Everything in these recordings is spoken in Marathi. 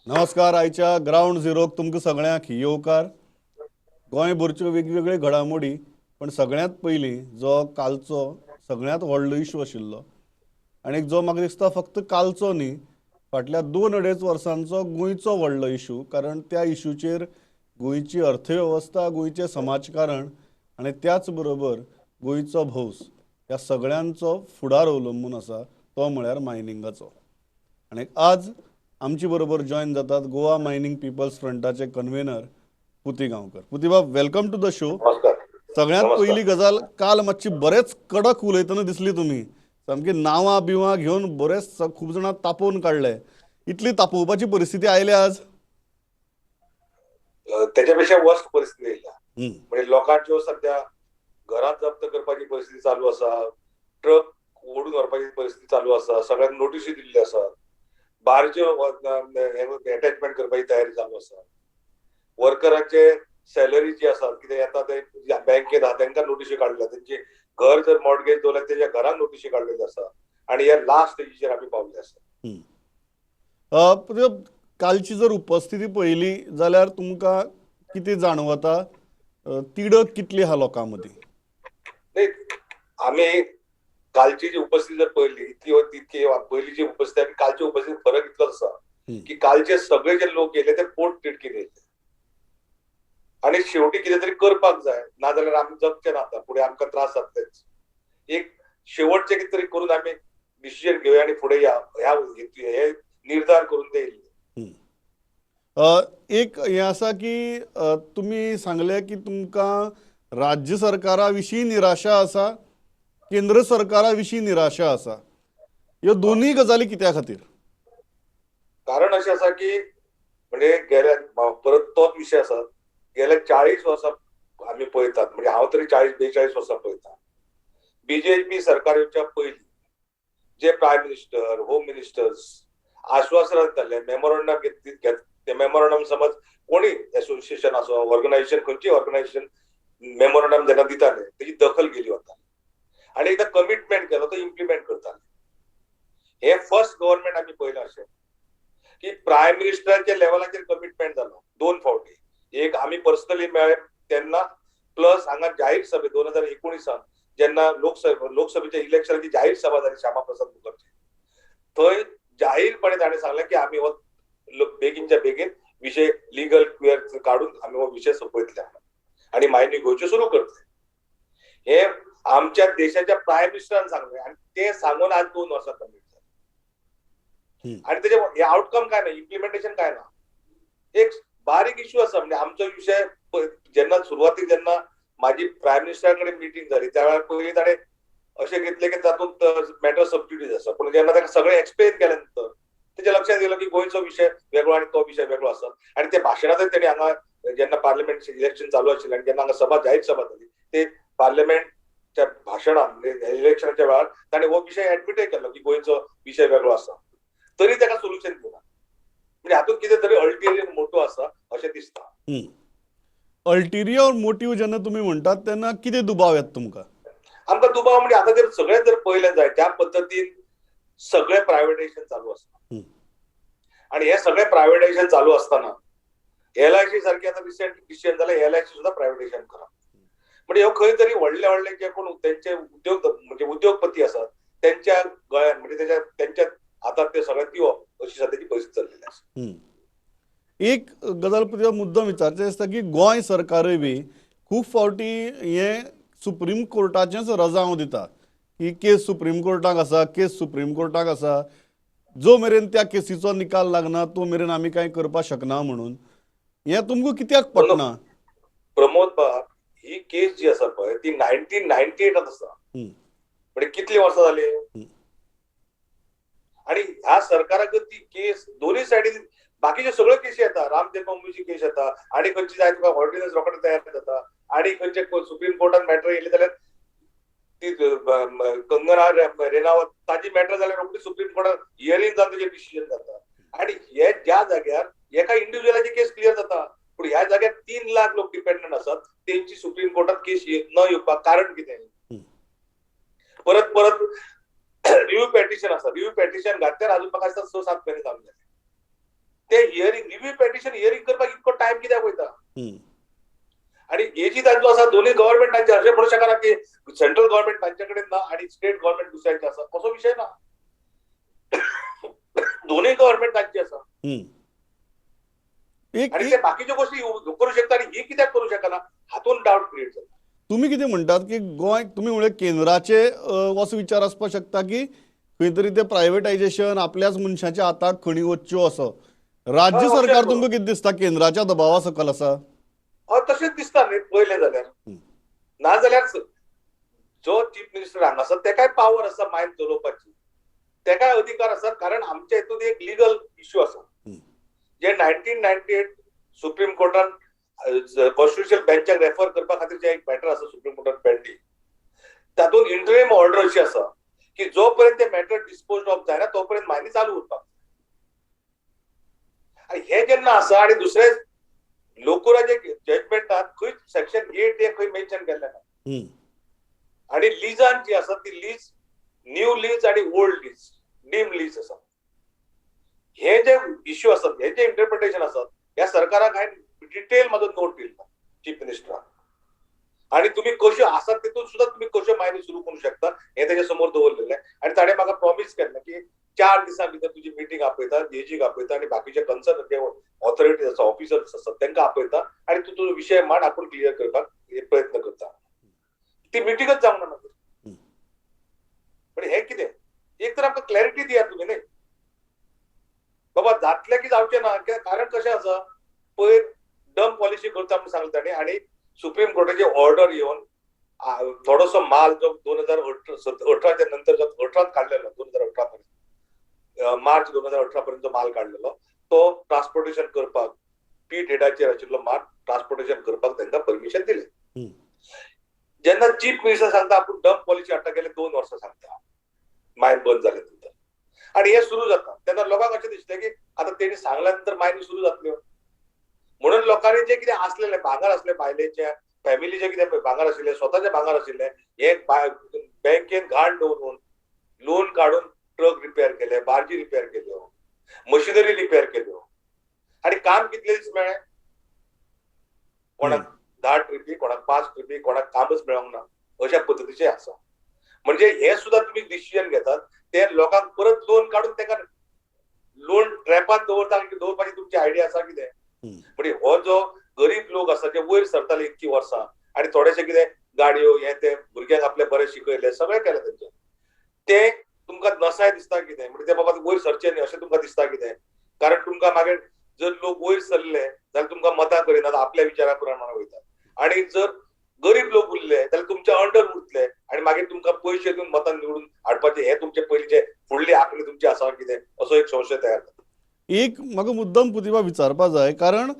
नमस्कार. आयच्या ग्राउंड झिरोक तुमकां सगळ्यांक येवकार. गोंयभरच्यो वेगवेगळ्यो घडामोडी, पण सगळ्यांत पयलीं जो कालचो सगळ्यांत व्हडलो इशू आशिल्लो आनी जो म्हाका दिसता फक्त कालचो न्ही, फाटल्या 2-2.5 वर्सांचो गोंयचो व्हडलो इशू. कारण त्या इशूचेर गोंयची अर्थवेवस्था, गोंयचें समाजकारण आनी त्याच बरोबर गोंयचो भौस ह्या सगळ्यांचो फुडार अवलंबून आसा, तो म्हळ्यार मायनिंगाचो. आनी आज आमचे बरोबर जॉइन जातात गोवा मायनिंग पिपल्स फ्रंटाचे कन्व्हेनर पुती गांवकर. पुती बाब, वेलकम टू द शो. नमस्कार. सगळ्यांत नमस्कार. पयली गजाल, काल मातशी बरेच कडक उलयतना दिसली तुमी. सामकी नांवां बिवां घेवन बरेच खूब जाणां तापोवन काडले. इतली तापोवपाची परिस्थिती आयली आज? त्याच्यापेक्षा वर्स्ट परिस्थिती येयल्या. हम्म. म्हणजे लोकांच्यो सध्या घरात जप्त करपाची परिस्थिती चालू आसा, ट्रक ओडून व्हरपाची परिस्थिती चालू आसा, सगळ्यांक नोटीसी दिल्ल्यो आसात, बारच्यो अटॅचमेंट करपाची तयारी चालू आसा, वर्करांचे सॅलरी जी आसा कितें येता ते बँकेत आहा तांकां नोटीसी काडल्या, तेंचे घर जर मॉर्टगेज दवरल्यार तेज्या घरांक नोटीसी काडलेली आसा आनी ह्या लास्ट स्टेजीचेर आमी पावल्ले आसा. पुती बाब, कालची जर उपस्थिती पळयली जाल्यार तुमकां कितें जाणवता? तिडक कितली आहा लोकां मदीं? नाही, आमी कालची जी उपस्थिती जर पळयली तितकी पयलींची उपस्थिती आनी कालची उपस्थिती फरक इतलोच आसा की कालचे सगळे जे लोक येयले ते पोट तिडकीन येयले आनी शेवटी कितें तरी करपाक जाय, नाजाल्यार आमी जगचे ना. आतां फुडें आमकां त्रास जातलेच. एक शेवटचे कितें तरी करून आमी डिसिजन घेवया आनी फुडें या हे निर्धार करून ते येयले. एक हें आसा की तुमी सांगले की तुमकां राज्य सरकारा विशीं निराशा आसा, केंद्र सरकारा विशीं निराशा आसा. ह्यो दोनूय गजाली कित्या खातीर? कारण अशें आसा की म्हणजे गेल्या परत तोच विशय आसा, गेल्या 40 वर्सां आमी पळयतात, म्हणजे हांव तरी 40-42 वर्सां पळयता. बीजेपी सरकार येवच्या पयलीं जे प्रायम मिनिस्टर, होम मिनिस्टर्स आश्वासनां दिताले, मेमोरंडम ते मेमोरंडम समज कोणी एसोसिएशन आसो, ऑर्गनायझेशन, खंयची ऑर्गनायझेशन मेमोरंडम जेन्ना दिताले तेजी दखल घेतली वता आनी एकदां कमिटमेंट केलो तो इम्प्लिमेंट करताले. हे फर्स्ट गव्हर्नमेंट आमी पळयलां अशें की प्रायम मिनिस्टराच्या लेवलाचेर कमिटमेंट जालो 2 फावटी. एक आमी पर्सनली मेळ्ळे तेन्ना, प्लस हांगा जाहीर सभे 2019 जेन्ना लोकसभेच्या इलेक्शनाची जाहीर सभा जाली श्यामा प्रसाद मुखर्जी, थंय जाहीरपणे ताणें सांगलें की आमी हो बेगीनच्या बेगीन विशय लिगल क्युअर काडून आमी हो विशय सोंपयतले आनी मायनिंग गोंयच्यो सुरू करतले. हे आमच्या देशाच्या प्रायम मिनिस्टरान सांगलें आनी ते सांगून आज 2 वर्सां कंप्लीट जाली आनी तेजे हे आउटकम काय ना, इम्प्लिमेंटेशन काय ना. एक बारीक इश्यू आसा, म्हणजे आमचो विषय जेन्ना सुरवातीक जेन्ना माझी प्रायम मिनिस्टरा कडेन मिटींग जाली त्या वेळार पयलीं ताणें अशें घेतलें की तातूंत मॅटर सबसिडीज आसा, पूण जेन्ना ताका सगळें एक्सप्लेन केलें नंतर तेच्या लक्षांत येयलो की गोंयचो विशय वेगळो आनी तो विशय वेगळो आसा. आनी ते भाशणांतच तेणी हांगा जेन्ना पार्लिमेंट इलेक्शन चालू आशिल्लें आनी जेन्ना हांगा सभा जाहीर सभा जाली ते पार्लिमेंटच्या भाशणांत इलेक्शनाच्या वेळार ताणें हो विशय एडमिटय केलो की गोंयचो विशय वेगळो आसा. तरी ताका सोल्युशन दिना, म्हणजे हातूंत कितें तरी अल्टिरियर मोटिव्ह आसा अशें दिसता. अल्टिरियर मोटिव्ह जेन्ना तुमी म्हणटात तेन्ना कितें दुबाव येता तुमकां? आमकां दुबाव म्हणजे आतां जर सगळें जर पळयलें जाय त्या पद्दतीन सगळें प्रायव्हेटायझेशन चालू आसता आनी हे सगळें प्रायव्हेटायझेशन चालू आसतना LIC सारखे आता रिसेंटली डिसिजन जालें LIC सुद्धा प्रायव्हेटायझेशन करप. म्हणजे ह्यो खंय तरी व्हडले व्हडले जे कोण तेंचे म्हणजे उद्योगपती आसात त्यांच्या गळ्यात, म्हणजे त्यांच्या हातात ते सगळें दिवप अशी सध्याची परिस्थिती चाललेली आसा. एक गजाल मुद्दम विचारचें आसता की गोंय सरकारूय बी खूब फावटी हे सुप्रीम कोर्टाचेंच रजाव दिता की केस सुप्रीम कोर्टाक आसा, केस सुप्रीम कोर्टाक आसा, जो मेरेन त्या केसीचो निकाल लागना तो मेरेन आमी कांय करपाक शकना म्हणून. हें तुमकां कित्याक पटना? प्रमोद बाब, ही केस जी आसा पळय ती 1998 आसा, म्हणजे कितली वर्सां जाली. आणि ह्या सरकाराक ती केस दोन्ही सायडीन बाकीचे सगळ्यो केसी येता, राम जन्मभूमीची केस येता आणि खंयची जाय तुका ऑर्डिनन्स रोखडे तयार जाता आणि खंयचे सुप्रीम कोर्टान मॅटर येयली जाल्यार ती कंगना रेनावत ताजी मॅटर जाल्यार रोखडी सुप्रीम कोर्टान हियरिंग जावन तेजेर डिसिजन जाता. आणि हे ज्या जाग्यार एका इंडिव्हिज्युअलाची केस क्लियर जाता, पूण ह्या जाग्यार 3 लाख लोक डिपेंडंट आसात, तेंची सुप्रीम कोर्टात केस न येवपाक कारण कितें? परत परत रिव्ह्यू पेटिशन आसा, रिव्ह्यू पेटिशन घातल्यार अजून म्हाका दिसता 6-7 महिने जावन गेले ते हियरिंग रिव्ह्यू पेटिशन हियरिंग करपाक इतको टायम कित्याक वयता? हम्म. आणि हे जी तांचो आसा दोन्ही गव्हर्नमेंटांचे अशें म्हणू शकना की सेंट्रल गव्हर्नमेंट तांचे कडेन ना आणि स्टेट गव्हर्नमेंट दुसऱ्यांचे आसा, असो विषय ना. दोन्ही गव्हर्नमेंट तांची आसा हम्म. एक आणि एक ते बाकीच्यो गोष्टी करू शकता आणि ही कित्याक करू शकना हातून डाऊट क्रिएट जाता. तुम्ही किती म्हणतात की गोंय तुम्ही म्हणजे केंद्राचे असो विचार आसपाक शकता की खंय तरी ते प्रायव्हेटायझेशन आपल्याच मनशाच्या हाताक खणी वच्च्यो असो. राज्य ऑप्शन सरकार करू. तुमकां कितें दिसता केंद्राच्या दबावा सकल आसा? तशेंच दिसता न्ही पळयलें जाल्यार. नाजाल्यार जो चीफ मिनिस्टर हांगा आसा तेकाय पावर आसा मायन चलोवपाची, तेकाय अधिकार आसा, कारण आमच्या हितून एक लिगल इश्यू आसा जे 1998 सुप्रीम कोर्टान कॉन्स्टिट्युशनल बेंचाक रेफर करपा खातीर जे एक मॅटर आसा सुप्रीम कोर्टान पेंडींग, तातूंत इंटरिम ऑर्डर अशी आसा की जोपर्यंत ते मॅटर डिस्पोज ऑफ जायना तोपर्यंत मायनी चालू उरपाक. आणि हे जेन्ना आसा आणि दुसरे लोकुराचे जजमेंटात खंय सेक्शन 8 हे खंय मेन्शन केल्लें ना. आणि लिजान जी आसा ती लीज न्यू लीज आणि ओल्ड लीज डीम लीज आसा. हे जे इश्यू आसात, हे जे इंटरप्रिटेशन आसात, ह्या सरकाराक हांवें डिटेल म्हाजो नोट दिला चीफ मिनिस्टराक. आणि तुम्ही कश्यो आसात तितून सुद्धा तुम्ही कश्यो मायनी सुरू करू शकता हे तेच्या समोर दवरलेले. आणि ताणें म्हाका प्रॉमिस केल्लें की 4 दिसां भितर तुजी मिटींग आपयता, डीजीक आपयता आणि बाकीचे कन्सर्न जे ऑथॉरिटीज आसा, ऑफिसर्स आसात तांकां आपयता आणि तूं तुजो विशय मांड, आपूण क्लियर करपाक प्रयत्न करता. ती मिटींगच जावंक ना. पण हे कितें? एक तर आमकां क्लॅरिटी दिया तुमी न्ही बाबा, जातले की जावचे ना. कारण कशें आसा, पयर डम पॉलिसी करता म्हणून सांगले ताणें आणि सुप्रीम कोर्टाची ऑर्डर येवन थोडोसो माल जो 2018 नंतर जो 18 काढलेलो, 2018 पर्यंत मार्च 2018 पर्यंत जो माल काढलेलो तो ट्रान्सपोर्टेशन करपाक पीट हेडाचेर आशिल्लो माल ट्रान्सपोर्टेशन करपाक तांकां परमिशन दिलें. जेन्ना चीफ मिनिस्टर सांगता आपूण डम पॉलिसी हाडटा गेले 2 वर्सां सांगता मायन बंद जाले नंतर, आणि हे सुरू जाता तेन्ना लोकांक अशें दिसलें की आतां तेणी सांगल्या नंतर मायनी सुरू जातल्यो. म्हणून लोकांनी जे कितें आसलेले भांगार आसले बायलेचे, फॅमिलीचे कितें भांगार आशिल्ले, स्वताचे भांगार आशिल्ले, हे बँकेन घाण दवरून लोन काढून ट्रक रिपेअर केले, बार्जी रिपेअर केल्यो, मशिनरी रिपेअर केल्यो आणि काम कितले दीस मेळ्ळें? कोणाक 10 ट्रिपी, कोणाक 5 ट्रिपी, कोणाक कामच मेळोंक ना, अशा पद्दतीचे आसा. म्हणजे हे सुद्धा तुम्ही डिसिजन घेतात ते लोकांक परत लोन काढून ताका लोन ट्रॅपात दवरपाची तुमची आयडिया आसा कितें? म्हणजे हो जो गरीब लोक आसा जे वयर सरताले इतकी वर्सां आणि थोडेशे कितें गाडयो हे ते भुरग्यांक आपले बरे शिकयले, सगळें केलें तेंचे, ते तुमकां नसाय दिसता कितें? म्हणजे ते बाबा वयर सरचे न्ही अशें तुमकां दिसता कितें? कारण तुमकां मागीर जर लोक वयर सरले जाल्यार तुमकां मतां करिनात, आपल्या विचारा प्रमाणे वयतात. आणि जर गरीब लोक उरले जाल्यार तुमचे अंडर उरतले आणि मागीर तुमकां पयशे दिवन मतां निवडून हाडपाचे हे तुमचे पयलींचे फुडली आंखणी तुमची आसा कितें असो एक संशय तयार जाता. एक म्हाका मुद्दम प्रतिभा विचारपाक जाय, कारण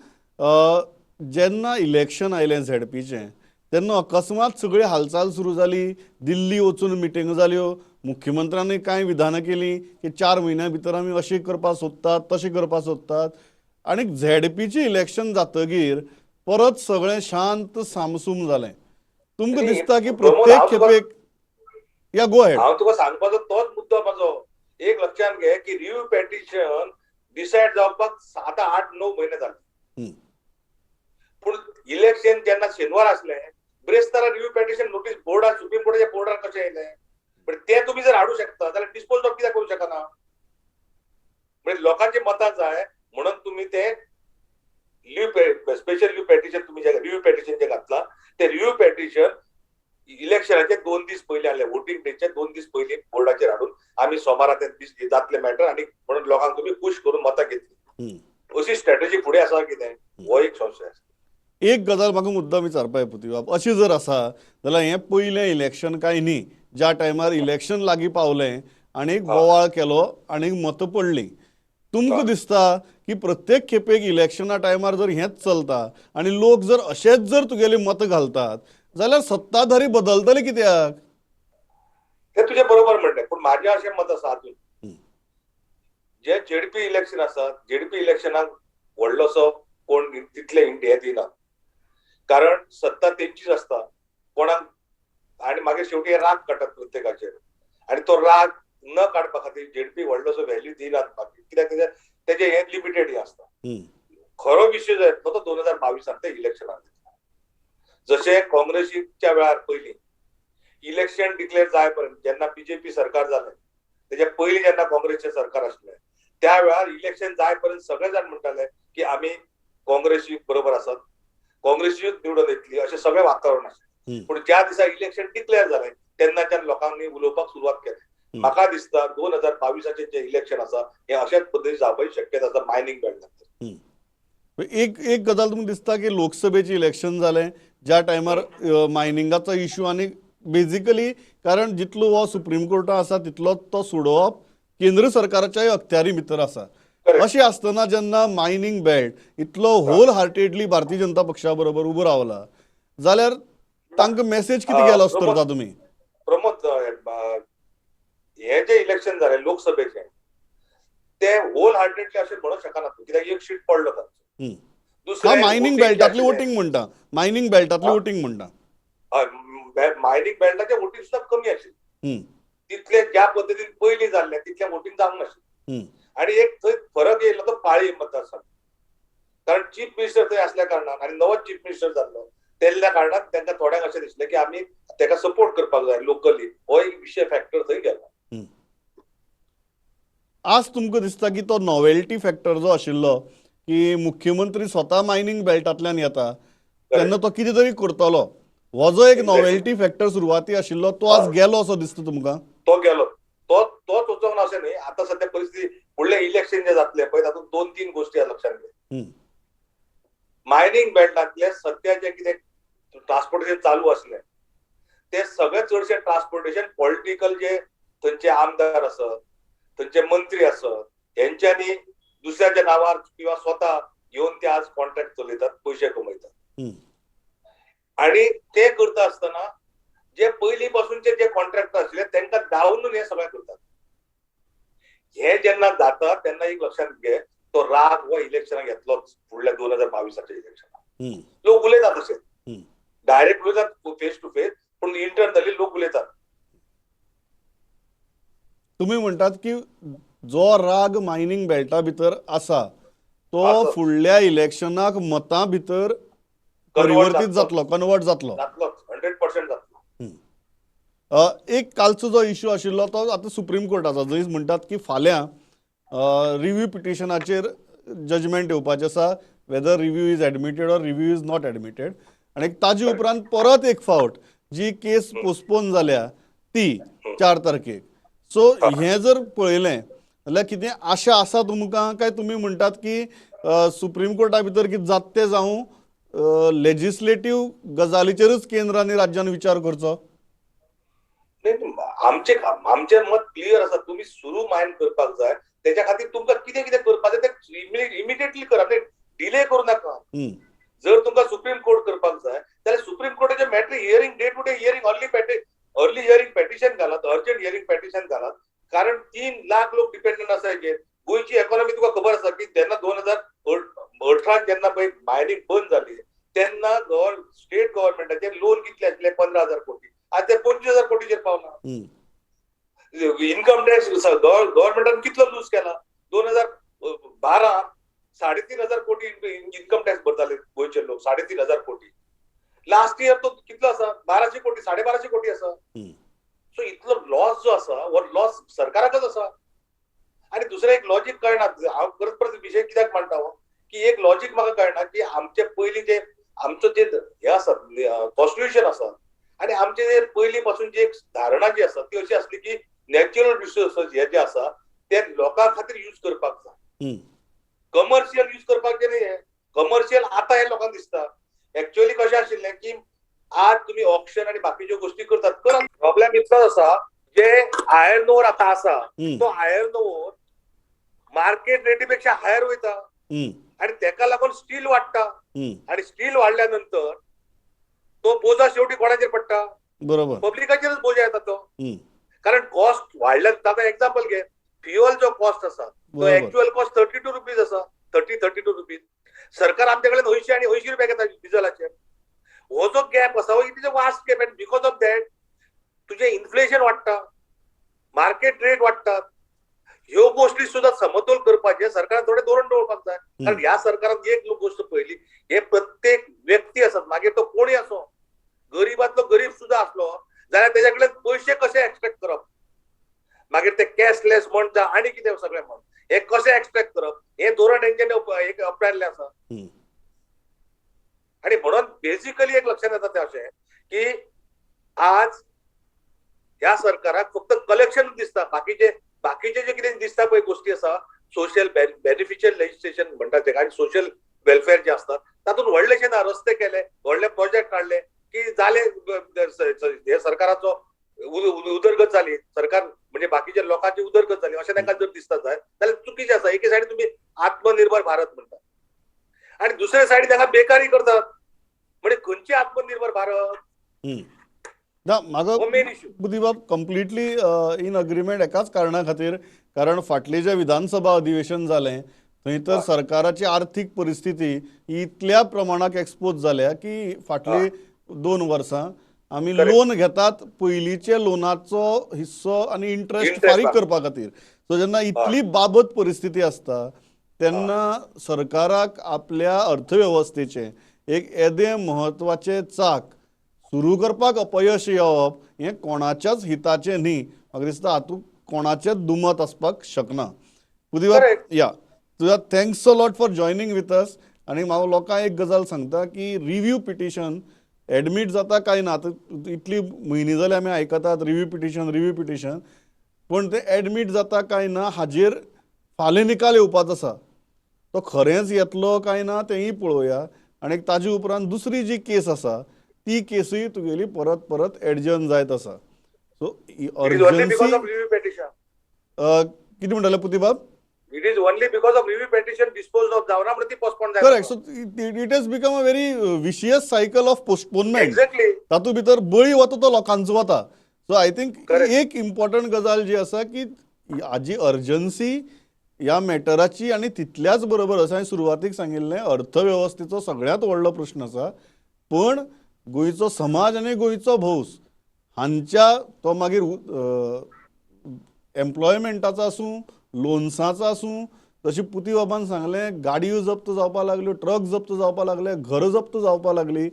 जेन्ना इलेक्शन आयलें झेडपीचें तेन्ना अकस्मात सगळी हालचाल सुरू जाली, दिल्ली वचून मिटींग जाल्यो, मुख्यमंत्र्यांनी कांय विधानां केलीं की 4 म्हयन्यां भितर आमी अशें करपाक सोदतात, तशें करपाक सोदतात, आनी झेडपीचें इलेक्शन जातकीर परत सगळें शांत सामसूम जालें. तुमकां दिसता की प्रत्येक खेपेक या गो हेड हांव तुका सांगपाचो तोच मुद्दो म्हाजो. एक लक्षात घे की रिव्ह्यू पेटिशन डिसायड जावपाक 7-8-9 म्हयने जाले. पूण इलेक्शन जेन्ना शेनवार आसलें ब्रेस्तारा रिव्ह्यू पेटिशन नोटीस बोर्डार सुप्रीम कोर्टाच्या बोर्डार कशें येयलें? पण ते तुम्ही जर हाडूं शकता जाल्यार डिस्पोज ऑफ कित्याक करूं शकना? म्हणजे लोकांची मतां जाय म्हणून तुम्ही ते स्पेशल रिव्ह्यू पेटिशन तुम्ही जे रिव्ह्यू पेटिशन जे घातला ते रिव्ह्यू पेटिशन इलेक्शनाचे 2 दीस पयलीं आले, वोटिंग डेचे 2 दीस पयलीं बोर्डाचेर हाडून आमी सोमारा ते दीस जातले मॅटर आणि म्हणून लोकांक तुम्ही खुश करून मतां घेतली. अशी स्ट्रॅटेजी फुडें आसा कितें? हो एक संशय आसा. एक गजाल म्हाका मुद्दाम विचारपाक प्रतिभा, अशें जर आसा जाल्यार हें पयलें इलेक्शन काय न्ही, ज्या टायमार इलेक्शन लागीं पावलें आनीक बोवाळ केलो आनीक मतां पडलीं. तुमकां दिसता की प्रत्येक खेपेक इलेक्शना टायमार जर हेंच चलता आनी लोक जर अशेंच जर तुगेली मतां घालतात जाल्यार सत्ताधारी बदलतले कित्याक? ते तुजें बरोबर म्हणलें, पूण म्हाजें अशें मत आसा अजून जे जेडपी इलेक्शन आसा, जेडपी इलेक्शनाक व्हडलोसो कोण तितले हे दिनात, कारण सत्ता तेंचीच आसता कोणाक, आणि मागीर शेवटी राग काडटात प्रत्येकाचेर आणि तो राग न काडपा खातीर जेडपी व्हडलोसो व्हॅल्यू दिनात. बाकी कित्याक तेजे हे लिमिटेड आसता. हम्म. खरो विषय जो येतलो तो 2022 ते इलेक्शनात. जसे काँग्रेसीच्या वेळार पयलीं इलेक्शन डिक्लेअर जायपर्यंत जेन्ना बीजेपी सरकार जालें तेच्या पयलीं जेन्ना काँग्रेसचें सरकार आसलें त्या वेळार इलेक्शन जायपर्यंत सगळे जाण म्हणटाले की आमी काँग्रेसी बरोबर आसात, काँग्रेसीच निवडून येतली अशें सगळें वातावरण आसलें. पूण ज्या दिसा इलेक्शन डिक्लेअर जालें तेन्नाच्यान लोकांनी उलोवपाक सुरवात केली. म्हाका दिसता 2022 जे इलेक्शन आसा हे अशाच पद्दतीन जावपाची शक्यता आसा मायनिंग बेल्टांत. एक एक गजाल तुमकां दिसता की लोकसभेचे इलेक्शन जालें ज्या टायमार मायनिंगाचो इश्यू आनी बेजिकली कारण जितलो हो सुप्रीम कोर्टा आसा तितलो तो सोडोवप केंद्र सरकाराच्याय अखत्यारी भितर आसा. अशें आसतना जेन्ना मायनिंग बेल्ट इतलो होल हार्टेडली भारतीय जनता पक्षा बरोबर उबो रावला जाल्यार तांकां मेसेज कितें गेलो धरता तुमी? प्रमोद, हे जे इलेक्शन जालें लोकसभेचे ते होल हार्टेडली अशें म्हणूंक शकना कित्याक एक शीट पडलो तांचो. दुसरें मायनिंग बेल्टांतली वोटिंग म्हणटा, मायनिंग बेल्टांतली वोटिंग म्हणटा. मायनिंग बेल्टाचे वोटिंग सुद्दां कमी आशिल्ले. तितले ज्या पद्दतीन पयलीं जाल्ले तितले वोटिंग जावंक नाशिल्ले. आणि एक थंय फरक येयलो तो पाळी मतदारसंघ. कारण चीफ मिनिस्टर थंय असल्या कारणान आनी नवो चीफ मिनिस्टर जाल्लो तेल्ल्या कारणान तांकां थोड्यांक अशें दिसलें की आमी ताका सपोर्ट करपाक जाय लोकली. हो एक विशय फॅक्टर थंय गेलो. आज तुमकां दिसता की तो नॉवेल्टी फॅक्टर जो आशिल्लो की मुख्यमंत्री स्वता मायनिंग बेल्टांतल्यान येता तेन्ना तो कितें तरी करतलो हो जो एक नॉवेल्टी फॅक्टर सुरवाती आशिल्लो तो आज गेलो असो दिसता तुमकां? तो गेलो. तोच वचोंक ना अशें न्ही. आतां सध्या परिस्थिती फुडलें इलेक्शन जे जातलें पळय तातूंत 2-3 गोश्टी लक्षात घे. मायनिंग बेल्टांतले सध्या जे कितें ट्रान्सपोर्टेशन चालू आसलें ते सगळे चडशे ट्रान्सपोर्टेशन पॉलिटिकल जे थंयचे आमदार आसत, थंयचे मंत्री आसत हेंच्यांनी दुसऱ्याच्या नांवार किंवा स्वता घेवन ते आज कॉन्ट्रॅक्ट चलयतात, पयशे कमयतात. आणि ते करता आसतना जे पयलीं पासूनचे जे कॉन्ट्रॅक्ट आसले तांकां धांवून हे सगळें करतात. हे जेन्ना जाता तेन्ना एक लक्षात घे तो राग हो इलेक्शनाक येतलोच फुडल्या 2022 इलेक्शनाक. लोक उलयतात तशें डायरेक्ट उलयतात फेस टू फेस, पूण इंटरनली लोक उलयतात. तुम्ही म्हणटात की जो राग मायनिंग बेल्टा भितर आसा तो फुडल्या इलेक्शनाक मतां भितर परिवर्तीत जातलो, कन्वर्ट जातलो. 100% जातलो. एक कालचो जो इश्यू आशिल्लो तो आतां सुप्रीम कोर्टाचो जंय म्हणटात की फाल्यां रिव्ह्यू पिटिशनाचेर जजमेंट येवपाचें आसा whether review is admitted or review is not admitted. आनी ताजे उपरांत परत एक फावट जी केस पोस्टपोन जाल्या ती 4 तारखेक. सो हें जर पळयलें जाल्यार कितें आशा आसा तुमकां काय तुमी म्हणटात की सुप्रीम कोर्टा भितर कितें जाता तें जावं लेजिस्लेटीव गजालीचेरूच केंद्र आनी राज्यान विचार करचो? आमचे मत क्लियर आसा. तुम्ही सुरू मायन करपाक जाय त्याच्या खातीर तुमकां कितें कितें करपाचें तें इमिडिएटली करा, डिले करू नाका. जर तुमकां सुप्रीम कोर्ट करपाक जाय जाल्यार सुप्रीम कोर्टाचे matter hearing day to day hearing early hearing petition घालात, अर्जंट हियरिंग पेटिशन घालात. कारण 3 लाख लोक डिपेंडंट आसा हेजेर. गोंयची इकॉनॉमी तुका खबर आसा की जेन्ना 2018 जेन्ना पळय मायनिंग बंद जाली तेन्ना स्टेट गव्हर्नमेंटाचे लोन कितले आसले 15,000 कोटी. आज ते 25,000 कोटीचेर पावला. इन्कम टॅक्स गव्हर्नमेंटान कितलो लूज केला. 2012 3,500 कोटी इन्कम टॅक्स भरताले गोंयचे लोक, 3,500 कोटी. लास्ट इयर तो कितलो आसा 1,200 कोटी, 1,250 कोटी आसा. सो इतलो लॉस जो आसा हो लॉस सरकाराकच आसा. आणि दुसरें एक लॉजिक कळना. हांव परत परत विशय कित्याक मांडटा की एक लॉजिक म्हाका कळना की आमचे पयलीं जे आमचो जे हे आसा कॉन्स्टिट्युशन आसा आणि आमचे जे पयलीं पासून जी एक धारणा जी आसा ती अशी आसली की नॅचरल रिसोर्सेस हे जे आसा ते लोकां खातीर यूज करपाक जाय. कमर्शियल यूज करपाक न्ही. हे कमर्शियल आतां हे लोकांक दिसता. एक्चुअली कशें आशिल्लें की आज तुम्ही ऑप्शन आणि बाकीच्यो गोष्टी करतात. प्रॉब्लेम इतलोच आसा जे आयर्न ओर आतां आसा तो आयर्न ओर मार्केट रेटीपेक्षा हायर वयता आणि तेका लागून स्टील वाडटा. आणि स्टील वाडल्या नंतर तो बोजा शेवटी कोणाचेर पडटा? बरोबर, पब्लिकाचेरच बोजा येता तो. कारण कॉस्ट वाडल्या. ताका एक्झाम्पल घे. फ्युअल जो कॉस्ट आसा तो एक्चुअल कॉस्ट 32 रुपीज आसा. 32 रुपीज. सरकार आमच्या कडेन 80 आणि 80 रुपया घेता डिझेलाचेर. हो जो गॅप आसा हो it is a vast gap. And because of that तुझे इन्फ्लेशन वाडटा, मार्केट रेट वाडटात. ह्यो गोष्टी सुद्धा समतोल करपाचे सरकारान थोडे धोरण दवरपाक जाय. कारण ह्या सरकारान एक गोष्ट पळयली, हे प्रत्येक व्यक्ती आसत मागीर तो कोणी असो, गरीबातलो गरीब सुद्धा असलो जाल्यार तेच्या कडल्यान पयशे कशे एक्सट्रॅक्ट करप, मागीर ते कॅशलेस म्हण जावं आनी कितें सगळें म्हण हे कशें एक्सट्रॅक्ट करप हे धोरण तेंच्यांनी आपणायल्लें आसा. आणि म्हणून बेसिकली एक लक्षात येता ते अशें की आज ह्या सरकाराक फक्त कलेक्शन दिसता, बाकीचे जे कितें दिसता पळय गोष्टी आसा सोशल बेनिफिशियल लेजिस्लेशन म्हणटा तेका आनी सोशल वेलफेअर जे आसता तातूंत व्हडलेशे ना, रस्ते केले, व्हडले प्रोजेक्ट काडले की जाले, हे सरकाराचो उदरगत जाली, सरकार म्हणजे बाकीच्या लोकांची उदरगत जाली अशें तांकां जर दिसता जाल्यार चुकीचें आसा. एके सायडीन तुम्ही आत्मनिर्भर भारत म्हणटा आणि दुसरे सायडीन तांकां बेकारी करतात, म्हणजे खंयची आत्मनिर्भर भारत ना म्हाजो हो मेन इश्यू. बुद्धीबाब कंप्लिटली इन अग्रीमेंट एकाच कारणां खातीर, कारण फाटलें जें विधानसभा अधिवेशन जालें थंय तर सरकाराची आर्थीक परिस्थिती ही इतल्या प्रमाणाक एक्सपोज जाल्या की फाटलीं 2 वर्सां आमी लोन घेतात पयलींचे लोनाचो हिस्सो आनी इंट्रस्ट फारीक करपा खातीर. सो जेन्ना इतली बाबत परिस्थिती आसता तेन्ना सरकाराक आपल्या अर्थवेवस्थेचें एक येदें म्हत्वाचें चाक सुरू करपाक अपयश येवप हें कोणाच्याच हिताचें न्ही. म्हाका दिसता हातूंत कोणाचेंच दुमत आसपाक शकना. बुद्धीबाब या तुझा thanks a lot for joining with अस. आनी हांव लोकांक एक गजाल सांगता की रिव्ह्यू पिटिशन एडमीट जाता काय ना, इतली म्हयनी जाली आमी आयकतात रिव्ह्यू पिटिशन पूण ते एडमीट जाता काय ना हाजेर फाल्यां निकाल येवपाचो आसा. तो खरेंच येतलो काय ना तेंय पळोवया. आनी ताजे उपरांत दुसरी जी केस आसा ती केसूय तुगेली परत परत एडजर्न जायत आसा. सो अर्जन्सी कितें म्हणटाले पुतीबाब? It is only because of review petition disposed of जावना म्हणून ती पोस्टपोन जाता. Correct. So it has become a very vicious cycle of postponement. Exactly. तातूंत भितर बळी वता तो लोकांचो वता. सो आय थिंक एक इम्पॉर्टंट गजाल जी आसा की हाजी अर्जन्सी ह्या मॅटराची आनी तितल्याच बरोबर अशें हांवें सुरवातीक सांगिल्लें अर्थवेवस्थेचो सगळ्यांत व्हडलो प्रश्न आसा. पण गोंयचो समाज आनी गोंयचो भौस हांच्या तो मागीर एम्प्लॉयमेंटाचो आसूं, लोन्साचो आसूं, तशी पुती बाबान सांगलें गाडयो जप्त जावपाक लागल्यो, ट्रक जप्त जावपाक लागले, घर जप्त जावपाक लागली.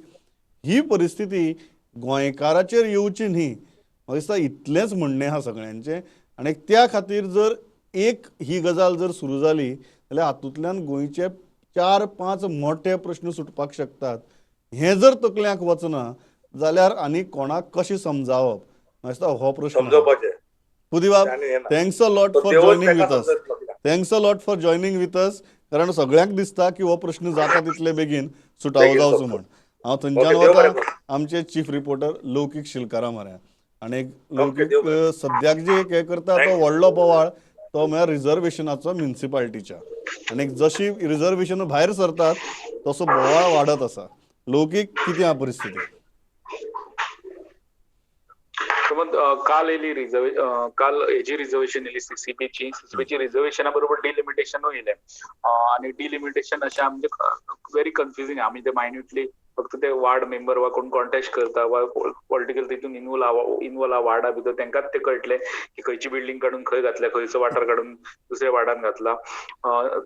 ही परिस्थिती गोंयकाराचेर येवची न्ही. म्हाका दिसता इतलेंच म्हणणें आहा सगळ्यांचें. आनी त्या खातीर जर एक ही गजाल जर सुरू जाली जाल्यार हातूंतल्यान गोंयचे 4-5 मोठे प्रश्न सुटपाक शकतात. हें जर तकल्यांक वचना जाल्यार आनी कोणाक कशें समजावप, म्हाका दिसता हो प्रश्न समजोवपाचें. पुदीबाब thanks a lot for joining with us. Thanks a lot for joining with us. कारण सगळ्यांक दिसता की हो प्रश्न जाता तितले बेगीन सुटावो जावचो म्हण. हांव थंयच्यान वता आमचे चीफ रिपोर्टर लौकीक शिलकारा म्हऱ्यान. आनी लौकीक सद्याक जे हे करता तो व्हडलो बोवाळ तो म्हळ्यार रिजर्वेशनाचो म्युनिसिपालिटीच्या. आनी जशी रिजर्वेशन भायर सरतात तसो बोवाळ वाडत आसा. लौकीक कितें आहा परिस्थिती? काल येयली काल हेजी रिझर्वेशन येयली सीसीबीची रिझर्वेशना बरोबर डिलिमिटेशन येयलें. आनी डिलिमिटेशन अशें म्हणजे व्हेरी कन्फ्युजींग. आमी ते मायन्युटली फक्त ते वार्ड मेंबर वा कोण कॉन्टेस्ट करता वा पॉलिटिकल तितून इन्वॉल्व वार्डा भितर तेंकाच ते कळटले की खंयची बिल्डींग काडून खंय घातल्या, खंयचो वाठार काडून दुसऱ्या वार्डान घातला.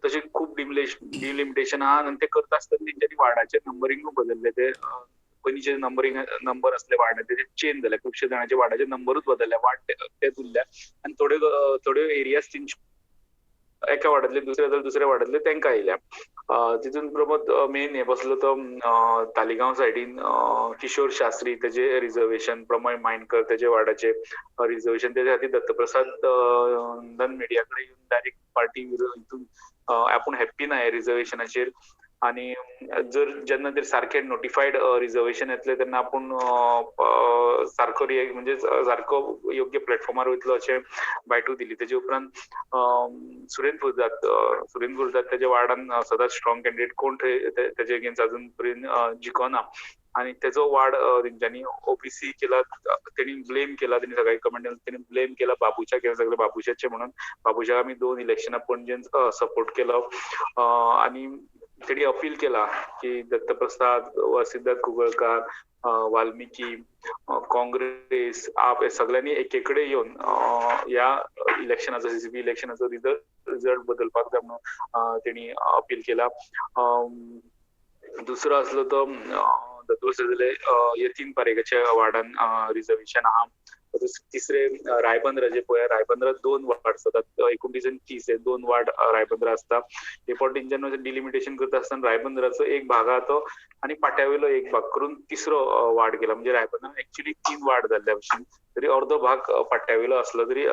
तशें खूब डिलिमिटेशन आहा. आनी ते करता आसतना तेंच्यांनी वार्डाचे नंबरिंगूय बदलले. ते पयलींचे नंबर असले वार्डाचे ते चेंज जाले. खुबशे जाणांचे वार्डाचे नंबरूच बदलले, वार्ड ते उरल्या. आनी थोड्यो एरियाज एका वार्डांतले दुसऱ्या वार्डांतले तेंकां येयल्या. तितून प्रमोद मेन हे बसलो तो तालिगांव सायडीन किशोर शास्त्री तेजे रिझर्वेशन, प्रमोय मायनकर तेजे वार्डाचे रिझर्वेशन. तेजे खातीर दत्तप्रसाद नन मिडिया कडेन येवन डायरेक्ट पार्टी हितून आपूण हॅप्पी ना हे रिझर्वेशनाचेर. आनी जेन्ना ते सारखे नोटिफायड रिझर्वेशन येतले तेन्ना आपूण सारको म्हणजे सारको योग्य प्लॅटफॉर्मार वयतलो अशें बायटू दिली. तेजे उपरांत सुरेंद्र गुरजात तेजे वार्डान सदांच स्ट्रॉंग कॅन्डिडेट कोण तेजे अगेन्स्ट अजून पर्यंत जिखोना. आनी तेजो वार्ड तेंच्यांनी ओबीसी केला. तेणी ब्लेम केला, तेणी सगळ्या कमेंटान तेणी ब्लेम केला बाबूच्या केलें सगळें बाबूच्याचे म्हणून. बाबूच्या आमी 2 इलेक्शनां पणजेन सपोर्ट केलो. आनी तेणी अपील केला की दत्तप्रसाद वा सिद्धार्थ कुंकळकार, वाल्मिकी, काँग्रेस, आप हे सगळ्यांनी एकेकडे येवन ह्या इलेक्शनाचो CCB इलेक्शनाचो रिझल्ट बदलपाक जाय म्हणून तेणी अपील केला. दुसरो आसलो तो दोतोर सजले यतीन पारेखाच्या वार्डान रिझर्वेशन आहा. तिसरे रायबंदर जे पळय रायबंदरात 2 वार्ड आसतात, 29 हे 2 वार्ड रायबंदरा आसता. हे फावटी जेन्ना डिलिमिटेशन करता आसतना रायबंदराचो एक भाग आहा तो आनी पाट्यावयलो एक भाग करून तिसरो वार्ड केला. म्हणजे रायबंदरान एक्चुअली 3 वार्ड जाल्ल्या भशेन, तरी अर्दो भाग पाट्यावयलो आसलो तरी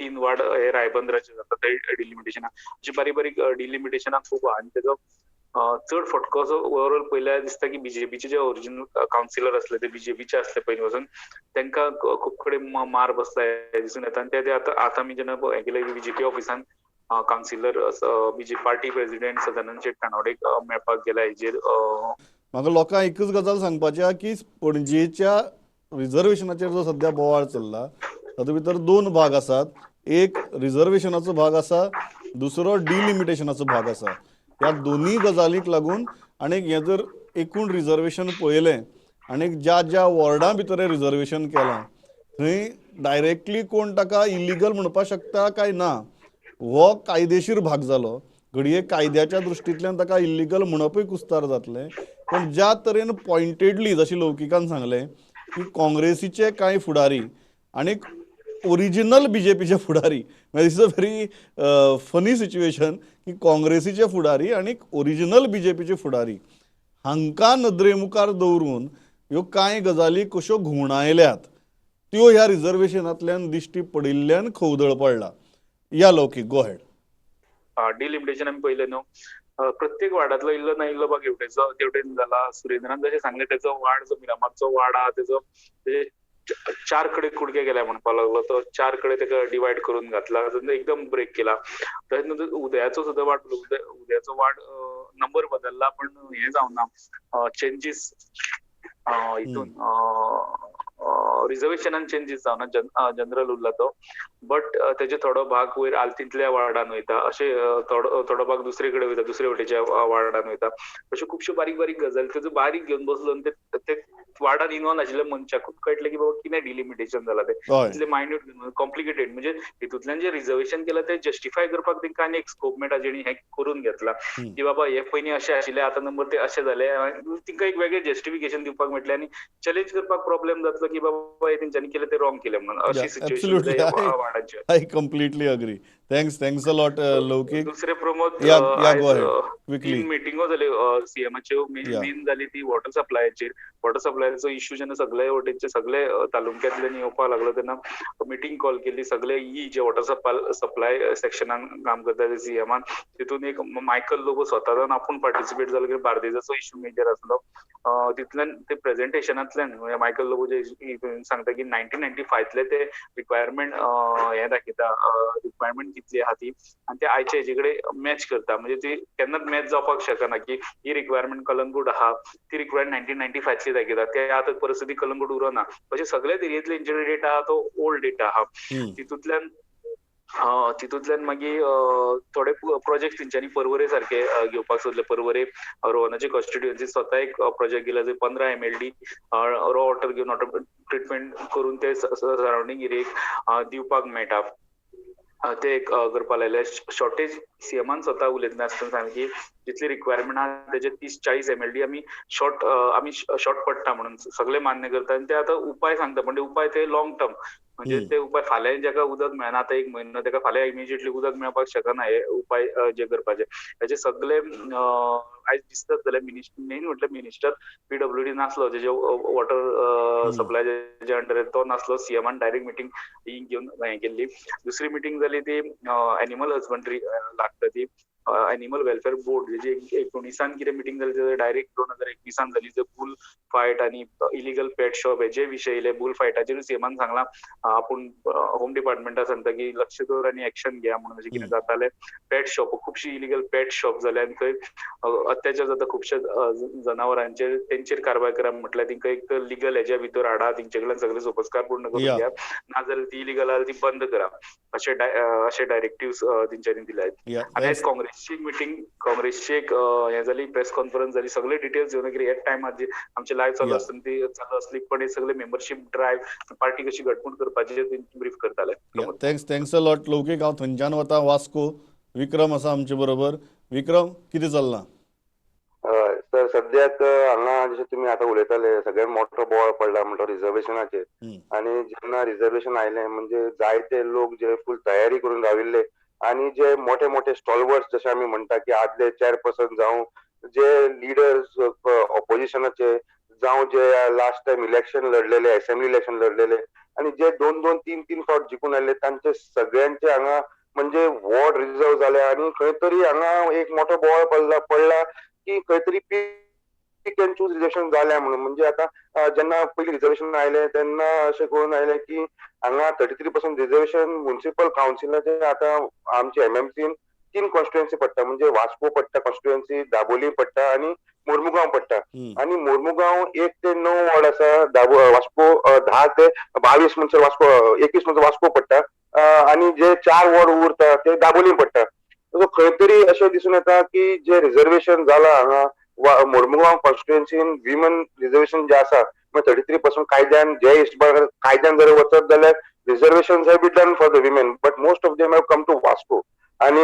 3 वार्ड हे रायबंदराचे जाता ते डिलिमिटेशन. अशी बारीक बारीक डिलिमिटेशनां खूब आहा आनी तेजो चड फटको जो ओवरऑल पयल्यार दिसता की बीजेपीचे जे ओरिजिनल काउन्सिलर असले ते बीजेपीचे असले पयलीं पासून तांकां खूब कडेन मार बसलाय दिसून येता. आनी ते आतां आमी जेन्ना हें केलें बीजेपी ऑफिसान councillor BJP party president Sadanand Shet कानोडेक मेळपाक गेला. हेजेर म्हाका लोकांक एकच गजाल सांगपाची आहा की पणजेच्या रिझर्वेशनाचेर जो सध्या बोवाळ चल्ला तातूंत भितर 2 भाग आसात. एक रिझर्वेशनाचो भाग आसा, दुसरो डिलिमिटेशनाचो भाग आसा. ह्या दोनी गजालींक लागून आनीक हें जर एकूण रिझर्वेशन पळयलें आनीक ज्या ज्या वॉर्डा भितर हें रिझर्वेशन केलां थंय डायरेक्टली कोण ताका इलिगल म्हणपाक शकता काय ना हो कायदेशीर भाग जालो. घडये कायद्याच्या दृश्टींतल्यान ताका इल्लिगल म्हणपूय कुस्तार जातलें. पण ज्या तरेन पॉयंटेडली जशें लौकिकान सांगलें की काँग्रेसीचे कांय फुडारी आनीक ओरिजिनल बीजेपीचे फुडारी, it's a very funny situation की काँग्रेसीचे फुडारी आनीक ओरिजिनल बीजेपीचे फुडारी हांकां नदरे मुखार दवरून ह्यो कांय गजाली कश्यो घुवणायल्यात त्यो ह्या रिझर्वेशनांतल्यान दिश्टी पडिल्ल्यान खवदळ पडला. या लौकीक गो हेड. डिलिमिटेशन आमी पयलें न्हू, प्रत्येक वार्डांतलो इल्लो ना इल्लो भाग हेवटेन जाला. सुरेंद्रान जशें सांगलें तेजो वार्ड जो मिरामारचो वार्ड आहा तेजे 4 कडे कुडके गेल्या म्हणपाक लागलो. तो 4 कडे ताका डिवायड करून घातला, एकदम ब्रेक केला. तशेंच नंतर उदयाचो सुद्धा वार्ड, उदयाचो वार्ड नंबर बदलला पण हें जावना, चेंजीस हितून रिझर्वेशनान चेंजीस जावना, जनरल उरला तो. बट तेजे थोडो भाग वयर आल्तींतल्या वार्डान वयता, अशें थोडो भाग दुसरे कडेन वयता, दुसरे वटेच्या वार्डान वयता. अश्यो खुबश्यो बारीक बारीक गजाली तेजो बारीक घेवन बसलो आनी ते वार्डान इन्वॉल्व आशिल्ल्या मनशाकूच कळटलें की बाबा कितें डिलिमिटेशन जालां तें. इतलें मायन्यूट कॉम्प्लिकेटेड. म्हणजे हितूंतल्यान जे रिझर्वेशन केलां तें जस्टिफाय करपाक तांकां आनी एक स्कोप मेळटा जेणी हें करून घेतला की बाबा हे पयलीं अशें आशिल्लें, आतां नंबर ते अशें जाले. तांकां एक वेगळें जस्टिफिकेशन दिवपाक मेळटलें आनी चॅलेंज करपाक प्रॉब्लेम जातलो की बाबा हे तेंच्यांनी केलें ते रॉंग केलें म्हणून. अशी situation वार्डाचेर. I completely agree. Thanks a lot, लौकिक. दुसरे प्रमोद, क्विकली मिटिंगो जाल्यो सीएमाच्यो. मेन जाली ती वॉटर सप्लायाचेर. वॉटर सप्लायाचो इश्यू जेन्ना सगळे वटेनचे सगळे तालुक्यांतल्यान येवपाक लागलो तेन्ना मिटींग कॉल केली. सगळे जे वॉटर सप्लाय सेक्शनान काम करता ते सीएमान, तितून एक मायकल लोबो स्वता जावन आपूण पार्टिसिपेट जालो की बार्देजाचो इश्यू मेजर आसलो. तितल्यान ते प्रेझेंटेशनांतल्यान मायकल लोबो जे सांगता की 1995तले ते रिक्वायरमेंट हें दाखयता, रिक्वायरमेंट कितली आहा ती आनी ते आयचे हेजे कडेन मॅच करता. म्हणजे ती केन्नाच मॅच जावपाक शकना की ही रिक्वायरमेंट कलंगूट आहा, ती रिक्वायरमेंट 1995तली दाखयता. ते आतां परिस्थिती कलंगूट उरना. अशें सगळे एरियेंतले हेंचे डेटा आहा तो ओल्ड डेटा आहा. तितूंतल्यान मागीर थोडे प्रोजेक्ट तेंच्यांनी पर्वरे सारखे घेवपाक सोदले. पर्वरे रोहनाची कॉन्स्टिट्युएन्सी स्वता एक प्रोजेक्ट गेला, जंय 15 MLD रॉ वॉटर घेवन वॉटर ट्रिटमेंट करून ते सरावंडींग एरियेक दिवपाक मेळटा. ते एक करपा लायले. शॉर्टेज सीएमान स्वता उलयतना आसतना सांगलें की जितली रिक्वायरमेंट आहा तेजे 30-40 MLD आमी शॉर्ट पडटा म्हणून सगळे मान्य करता. आनी ते आतां उपाय सांगता, पण ते उपाय ते लॉंग टर्म. म्हणजे ते उपाय फाल्यां जाका उदक मेळना, आतां 1 म्हयनो ताका फाल्यां इमिजिएटली उदक मेळपाक शकना. हे उपाय जे करपाचे हेचे सगळे आयज डिस्कस जाल्यार मेन म्हटल्यार मिनिस्टर PWD नासलो, जेजे वॉटर सप्लाय जे अंडर तो नासलो. सीएमान डायरेक्ट मिटींग घेवन हें केल्ली. दुसरी मिटींग जाली ती एनिमल हजबंड्री लागता ती एनिमल वेलफेअर बोर्ड, जी 19 कितें मिटींग जाली डायरेक्ट 2021 जाली. बुल फायट आनी इलिगल पेट शॉप हेजे विशय येयले. बुल फायटाचेर सीएमान सांगलां आपूण होम डिपार्टमेंटा सांगता की लक्ष दवर आनी एक्शन घेया म्हणून. अशें कितें जातालें. पेट शॉप खुबशी इलिगल पेट शॉप जाले आनी थंय अत्याचार जाता खुबशे जनावरांचेर. तेंचेर कारवाय करा म्हटल्यार तांकां एक तर लिगल हेज्या भितर हाडा, तेंचे कडल्यान सगळे सोपस्कार पूर्ण करून घ्या, नाजाल्यार ती इलिगल आहा ती बंद करा, अशे डायरेक्टिव्स तेंच्यांनी दिल्यात. आनी आयज काँग्रेस काँग्रेसची मिटिंग, काँग्रेसची एक हे झाली, प्रेस कॉन्फरन्स झाली, सगळे डिटेल्स घेऊन गेली एक टायमार जे आमचे लाईव्ह चालू या असताना ती चालू असली, पण हे सगळे मेंबरशिप ड्राईव्ह पार्टी कशी घटमूट करपाची ब्रीफ करताले. या थँक्स अ लॉट लौकीक. हांव थंयच्यान वता वास्को. विक्रम आसा आमचे बरोबर. विक्रम, कितें चल्लां? सर सद्याक हांगा जशें तुमी आतां उलयताले सगळ्यात मोठो बोवाळ पडला म्हणटा रिझर्वेशनाचेर. आनी जेन्ना रिझर्वेशन आयलें म्हणजे जायते लोक जे फूल तयारी करून राविल्ले आनी जे मोठे मोठे स्टॉलवर्ड्स जशे आमी म्हणटा की आदले चेअरपर्सन जावं जे लिडर्स ऑपोजिशनाचे जावं जे लास्ट टाइम इलेक्शन लढलेले, असेंब्ली इलेक्शन लढलेले आनी जे 2-2, 3-3 फावट जिखून आयले तांचे सगळ्यांचे हांगा म्हणजे वॉर्ड रिझर्व जाले आनी खंय तरी हांगा एक मोठो बोवाळ पडला की खंय तरी पिक एंड चूज रिझर्वेशन जाल्या म्हणून. म्हणजे आता जेन्ना पयलीं रिझर्वेशन आयलें तेन्ना अशें कळून आयलें की हांगा 33% रिझर्वेशन म्युनिसिपल कावन्सिलाचे आता आमचे एमएमसीन 3 कॉन्स्टिट्युएन्सी पडटा. म्हणजे वास्को पडटा कॉन्स्टिट्युएन्सी, दाबोली पडटा आनी मोर्मुगांव पडटा. आनी मोर्मुगांव 1 ते 9 वॉर्ड आसा, वास्को 10 ते 22 म्हणसर वास्को 21 म्हणसर वास्को पडटा आनी जे 4 वॉर्ड उरता ते दाबोली पडटा. सो खंय तरी अशें दिसून येता की जे रिझर्वेशन जाला हांगा मोर्मुगांव कॉन्स्टिट्युएन्सीन विमन रिझर्वेशन जे आसा 33% कायद्यान जे हिशोबान कायद्यान जर वचत जाल्यार reservation have be done for the women but most of them have come to Vasco. आनी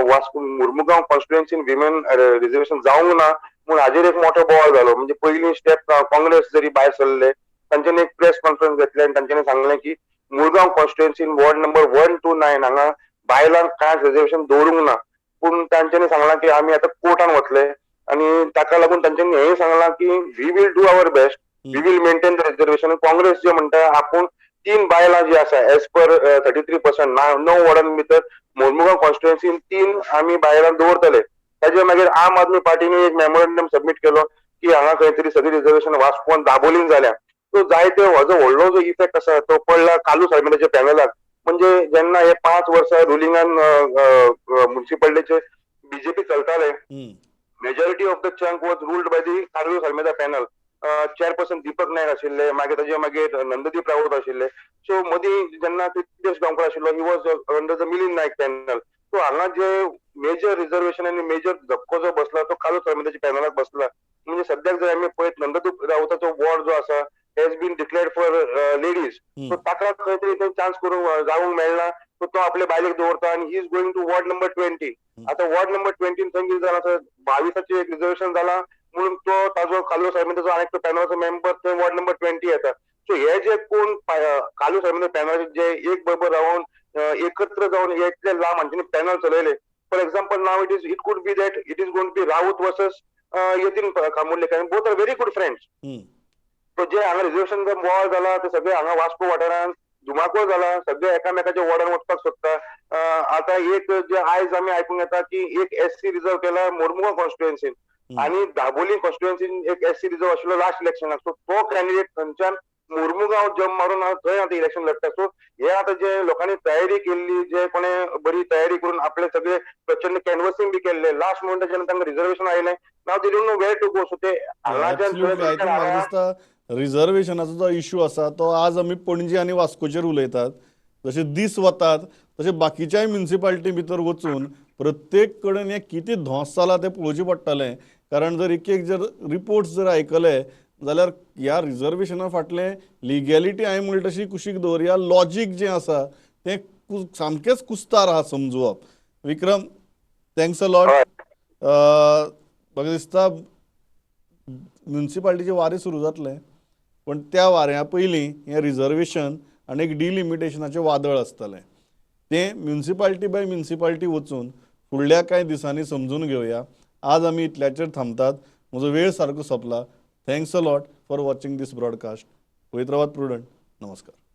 वास्को मोर्मुगांव कॉन्स्टिट्युएन्सीन विमेन रिझर्वेशन जावंक ना म्हूण हाजेर एक मोठो बोवाळ जालो. म्हणजे पयलीं स्टेप काँग्रेस जरी भायर सरले तांच्यांनी एक प्रेस कॉन्फरन्स घेतली आनी तांच्यांनी सांगलें की मुरगांव कॉन्स्टिट्युएन्सीन वॉर्ड नंबर 1 to 9 हांगा बायलांक कांय रिझर्वेशन दवरूंक ना. पूण तांच्यांनी सांगलां की आमी आतां कोर्टान वतले आनी ताका लागून तांच्यांनी हेंय सांगलां की we will do our best, we will maintain the reservation. Congress जे म्हणटा आपूण 3 बायलां जी आसा एज पर 33% 9 वॉर्डां भितर मोर्मुगांव कॉन्स्टिट्युएन्सीन 3 आमी बायलां दवरतले. ताजे मागीर आम आदमी पार्टीने एक मेमोरंडम सबमीट केलो की हांगा खंय तरी सगळी रिझर्वेशन वास्कोन दाबोलीन जाल्या. सो जायते हो जो व्हडलो जो इफेक्ट आसा तो पडला कालू साळमेदाच्या पॅनलाक. म्हणजे जेन्ना हे 5 वर्सां रुलिंगान म्युनिसिपालिटीचे बीजेपी चलताले majority of the chunk was ruled by the कालू साळमेदा पॅनल. चेअरपर्सन दीपक नायक आशिल्ले, मागीर ताजे मागीर नंददीप राऊत आशिल्ले. सो मदीं जेन्ना सिद्धेश गांवकर आशिल्लो he was under the Milind Naik panel. So हांगा जे मेजर रिझर्वेशन आनी मेजर धक्को जो बसला तो कालू साळमेदाच्या पॅनलाक बसला. म्हणजे सद्याक जर आमी पळयत नंददीप राऊताचो वॉर्ड जो आसा has been declared for ladies. So ताका खंय तरी चान्स करूंक जावंक मेळना. सो तो आपले बायलेक दवरता आनी he is going to ward number 20. आता वॉर्ड नंबर 20 थंय कितें जालां 22 एक रिझर्वेशन जाला म्हणून तो ताजो कालू साळमेदाचो आनी तो पॅनलाचो मेंबर थंय वॉर्ड नंबर 20 येता. सो हे जे कोण कालू साळमेदा पॅनलाचे जे एक बरोबर रावन एकत्र जावन इतले लांब हांच्यांनी पॅनल चलयले. For example now it could be that it is going to be Raut versus Yatin Kamorlekar. Both are very good friends. So जे हांगा रिझर्वेशन बोवाळ जाला ते सगळे हांगा वास्को वाठारांत धुमाकूळ जाला. सगळे एकामेकाच्या वॉर्डान वचपाक सोदता. आतां एक जे आयज आमी आयकूंक येता की एक एससी रिझर्व केला मोर्मुगांव कॉन्स्टिट्युएन्सीन आनी दाबोली कॉन्स्टिट्युएन्सीन एक एससी रिझर्व आशिल्लो लास्ट इलेक्शनाक. सो तो कॅन्डिडेट थंयच्यान मोर्मुगांव जंप मारून थंय आतां इलेक्शन लढता. सो हे आतां जे लोकांनी तयारी केल्ली, जे कोणे बरी तयारी करून आपले सगळे प्रचंड कॅनवसिंग बी केल्ले, लास्ट मोमेंटार जेन्ना तांकां रिझर्वेशन आयलें now they don't know where to go. So ते म्हाका दिसता रिझर्वेशनाचो जो इश्यू आसा तो आज आमी पणजी आनी वास्कोचेर उलयतात. जशे दीस वतात तशे बाकीच्याय म्युनिसिपालिटी भितर वचून प्रत्येक कडेन हें कितें धोंस जाला तें पळोवचें पडटलें. कारण जर एक जर रिपोर्ट्स जर आयकले जाल्यार ह्या रिझर्वेशना फाटलें लिगॅलिटी हांवें म्हणटा तशी कुशीक दवरया, लॉजीक जें आसा तें सामकेंच कुस्तार आहा समजुवप. विक्रम, थँक्स अ लॉट. म्हाका दिसता म्युनिसिपालिटीचे वारें सुरू जातलें पण त्या वाऱ्या पयलीं हें रिझर्वेशन आनी एक डिलिमिटेशनाचें वादळ आसतलें. तें म्युनिसिपालिटी बाय म्युनिसिपालिटी वचून फुडल्या कांय दिसांनी समजून घेवया. आज आमी इतल्याचेर थांबतात. म्हजो वेळ सारको सोंपला. Thanks a lot for watching this broadcast. पळयत रावात प्रुडंट. नमस्कार.